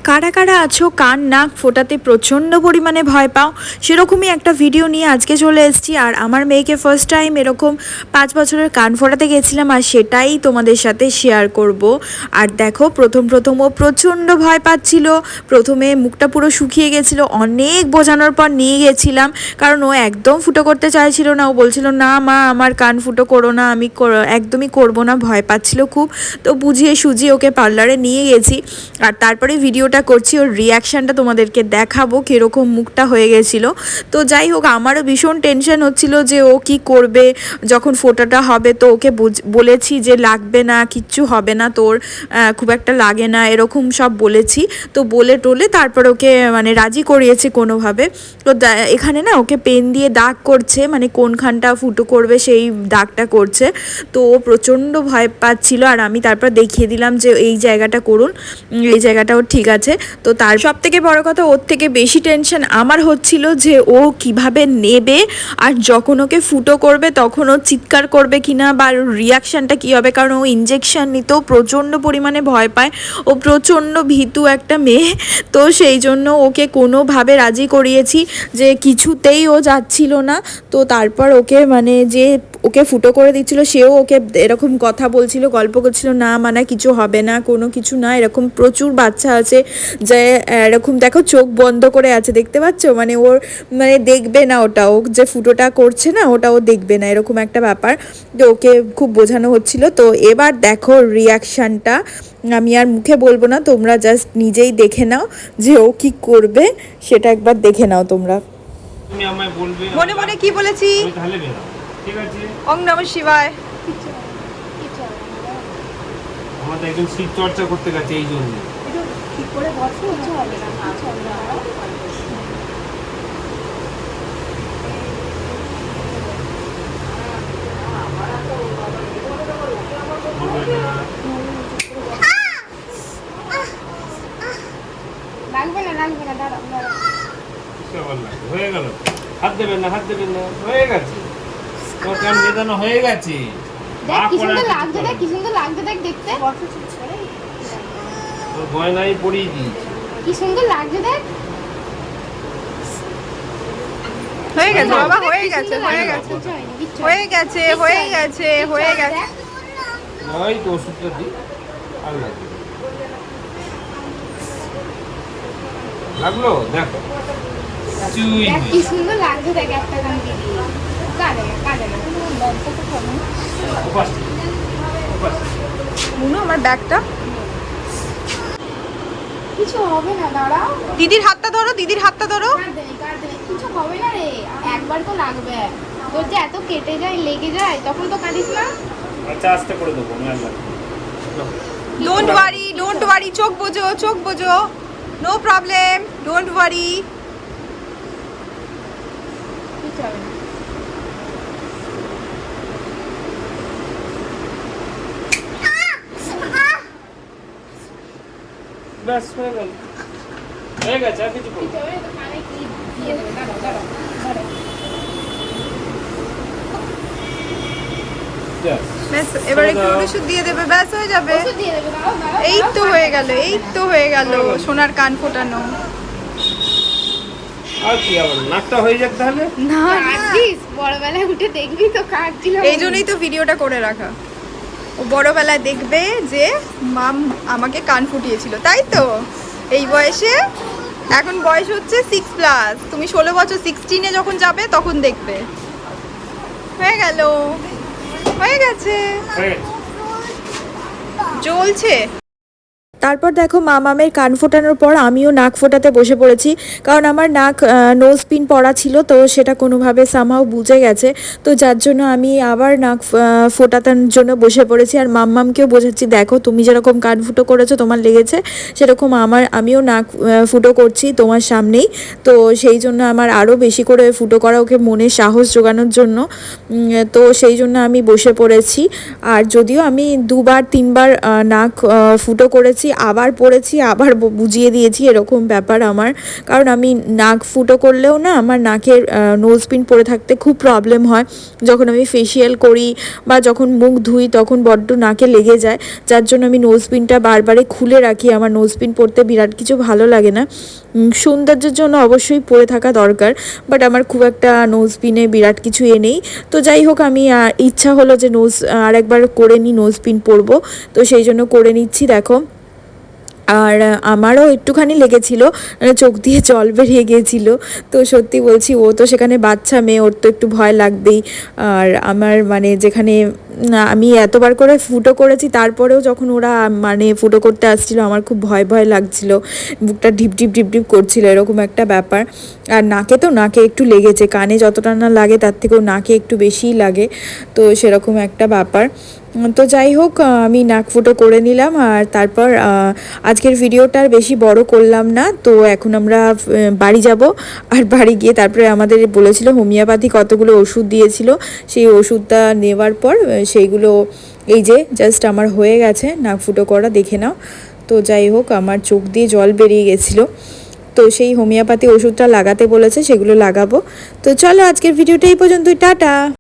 কারা কারা আছো কান নাক ফোটাতে প্রচণ্ড পরিমাণে ভয় পাও, সেরকমই একটা ভিডিও নিয়ে আজকে চলে এসেছি। আর আমার মেয়েকে ফার্স্ট টাইম এরকম 5 বছরের কান ফোটাতে গেছিলাম, আর সেটাই তোমাদের সাথে শেয়ার করব। আর দেখো প্রথম ও প্রচণ্ড ভয় পাচ্ছিল। প্রথমে মুখটা পুরো শুকিয়ে গেছিলো, অনেক বোঝানোর পর নিয়ে গেছিলাম, কারণ ও একদম ফুটো করতে চাইছিল না। ও বলছিল না মা আমার কান ফুটো করো না, আমি একদমই করব না, ভয় পাচ্ছিল খুব। তো বুঝিয়ে সুঝিয়ে ওকে পার্লারে নিয়ে গেছি। আর তারপরে ভিডিওটা করছি, ওর রিয়াকশানটা তোমাদেরকে দেখাবো কীরকম মুখটা হয়ে গেছিলো। তো যাই হোক, আমারও ভীষণ টেনশন হচ্ছিল যে ও কি করবে যখন ফোটাটা হবে। তো ওকে বলেছি যে লাগবে না, কিচ্ছু হবে না তোর, খুব একটা লাগে না, এরকম সব বলেছি। তো বলে টোলে তারপর ওকে মানে রাজি করিয়েছি কোনোভাবে। তো এখানে না ওকে পেন দিয়ে দাগ করছে, মানে কোনখানটা ফুটো করবে সেই দাগটা করছে। তো ও প্রচণ্ড ভয় পাচ্ছিল, আর আমি তারপর দেখিয়ে দিলাম যে এই জায়গাটা করুন, এই জায়গাটাও ঠিক আছে। তো তার সব থেকে বড় কথা, ওর থেকে বেশি টেনশন আমার হচ্ছিল যে ও কিভাবে নেবে, আর যখন ওকে ফুটো করবে তখন ও চিৎকার করবে কিনা, বা রিয়াকশানটা কী হবে, কারণ ও ইঞ্জেকশন নিতেও প্রচণ্ড পরিমাণে ভয় পায়। ও প্রচণ্ড ভীতু একটা মেয়ে। তো সেই জন্য ওকে কোনোভাবে রাজি করিয়েছি, যে কিছুতেই ও যাচ্ছিল না। তো তারপর ওকে মানে যে ওকে ফুটো করে দিচ্ছিল সেও ওকে এরকম কথা বলছিল, গল্প করছিল, না মানে কিছু হবে না, কোনো কিছু না। এরকম প্রচুর বাচ্চা আছে যে এরকম দেখো চোখ বন্ধ করে আছে, দেখতে পাচ্ছ, মানে ওর মানে দেখবে না ওটা, ও যে ফুটোটা করছে না ওটা ও দেখবে না, এরকম একটা ব্যাপার। তো ওকে খুব বোঝানো হচ্ছিল। তো এবার দেখো রিয়াকশানটা, আমি আর মুখে বলবো না, তোমরা জাস্ট নিজেই দেখে নাও যে ও কি করবে, সেটা একবার দেখে নাও তোমরা। তুমি আমায় বলবে মনে মনে কি বলেছি, তাহলে বেরো, ঠিক আছে? ওম নমঃ শিবায়। আমাদের একদম শীত চর্চা করতে গেছে এই জন্য। ঠিক করে বসো, কিছু হবে না, কিছু হবে না। লাগবে না, লাগবে না, দাঁড়াও দাঁড়াও। হয়ে গেল, হাত দেবেন না, হাত দেবেন না, হয়ে গেছে। তোর কান বেদানো হয়ে গেছে। দেখ কি সুন্দর লাগছে, দেখ কি সুন্দর লাগছে, দেখ দেখতে। তোর গয়নাই পরিয়ে দিয়েছি। কি সুন্দর লাগছে দেখ। হয়ে গেছে বাবা, হয়ে গেছে, হয়ে গেছে, হয়ে গেছে, হয়ে গেছে, হয়ে গেছে। ওই তো ওষুধটা দিই, আর লাগবে। লাগলো দেখো, চুই দেখ কি সুন্দর লাগছে, দেখ একটা কান দিয়ে দিয়ে। কাঁদে না, কাঁদে না, কোনো লজ্জা তো করে না। উপাস উপাস। মুনু আমার ব্যাগটা, কিছু হবে না, দাঁড়াও। দিদির হাতটা ধরো, দিদির হাতটা ধরো। কাঁদে না, কাঁদে না, কিছু হবে না রে, একবার তো লাগবে। তোর যে এত কেটে যায়, লেগে যায়, তখন তো কাঁদিস না। আচ্ছা আস্তে করে দেবো, মেল লাগবে। ডোন্ট ওয়ারি, ডোন্ট ওয়ারি, চোখ বোঝো, চোখ বোঝো, নো প্রবলেম, ডোন্ট ওয়ারি। কিছু হবে না। ব্যাস হয়ে গেল, হয়ে গেছে, আর কিছু করবো কিছু হবে না, তো কানে কি দিয়ে দেবে, দাঁড়াও দাঁড়াও দাঁড়াও। ব্যাস এবার একটু ওষুধ দিয়ে দেবে, ব্যাস হয়ে যাবে। ওষুধ দিয়ে দেবে, দাঁড়াও দাঁড়াও। এই তো হয়ে গেল, এই তো হয়ে গেল সোনার কান ফোটানো। আর কি আবার নাকটা হয়ে যাক তাহলে। না কাঁদছিস, বড়বেলায় উঠে দেখবি তো কাঁদছিল। এই জন্যই তো ভিডিওটা করে রাখা, ও বড়বেলায় দেখবে যে মাম আমাকে কান ফুটিয়েছিল, তাই তো। এই বয়সে, এখন বয়স হচ্ছে 6+, তুমি 16 বছর 16-এ যখন যাবে তখন দেখবে। হয়ে গেল, হয়ে গেছে, হয়ে গেছে। জ্বলছে। তারপর দেখো মামামের কান ফোটানোর পর আমিও নাক ফোটাতে বসে পড়েছি, কারণ আমার নাক নোজ পিন পরা ছিল, তো সেটা কোনোভাবে সামহাও বুঝে গেছে। তো যার জন্য আমি আবার নাক ফোটানোর জন্য বসে পড়েছি। আর মাম্মামকেও বোঝাচ্ছি, দেখো তুমি যেরকম কান ফুটো করেছো তোমার লেগেছে, সেরকম আমিও নাক ফুটো করছি তোমার সামনেই। তো সেই জন্য আমার আরও বেশি করে ফুটো করা, ওকে মনে সাহস জোগানোর জন্য। তো সেই জন্য আমি বসে পড়েছি। আর যদিও আমি 2-3 বার নাক ফুটো করেছি, আবার পড়েছি, আবার বুঝিয়ে দিয়েছি, এরকম ব্যাপার আমার। কারণ আমি নাক ফুটো করলেও না আমার নাকের নোজ পিন পরে থাকতে খুব প্রবলেম হয়। যখন আমি ফেসিয়াল করি বা যখন মুখ ধুই তখন বড্ড নাকে লেগে যায়, যার জন্য আমি নোজ পিনটা বারবারই খুলে রাখি। আমার নোজ পিন পরতে বিরাট কিছু ভালো লাগে না, সৌন্দর্যের জন্য অবশ্যই পরে থাকা দরকার, বাট আমার খুব একটা নোজ পিনে বিরাট কিছু নেই। তো যাই হোক, আমি ইচ্ছা হলো যে আরেকবার করে নিই, নোজ পিন পরবো, তো সেই জন্য করে নিচ্ছি। দেখো, আর আমারও একটুখানি লেগেছিল, চোখ দিয়ে জল বেরিয়ে গিয়েছিল। তো সত্যি বলছি, ও তো সেখানে বাচ্চা মেয়ে, ওর তো একটু ভয় লাগবেই। আর আমার মানে যেখানে আমি এতবার করে ফুটো করেছি, তারপরেও যখন ওরা মানে ফুটো করতে আসছিল আমার খুব ভয় ভয় লাগছিল, বুকটা ঢিপ ঢিপ ঢিপ ঢিপ করছিল, এরকম একটা ব্যাপার। আর নাকে একটু লেগেছে, কানে যতটা না লাগে তার থেকেও নাকে একটু বেশিই লাগে, তো সেরকম একটা ব্যাপার। তো যাই হোক, আমি নাক ফুটো করে নিলাম। আর তারপর আজকের ভিডিওটা আর বেশি বড় করলাম না। তো এখন আমরা বাড়ি যাব, আর বাড়ি গিয়ে তারপরে আমাদের বলেছিল হোমিওপ্যাথি কতগুলো ওষুধ দিয়েছিল, সেই ওষুধটা নেওয়ার পর সেইগুলো এই যে জাস্ট আমার হয়ে গেছে নাক ফুটো করা, দেখে নাও। তো যাই হোক, আমার চোখ দিয়ে জল বেরিয়ে গেছিলো, তো সেই হোমিওপ্যাথি ওষুধটা লাগাতে বলেছে, সেগুলো লাগাবো। তো চলো, আজকের ভিডিওটা এই পর্যন্তই, টাটা।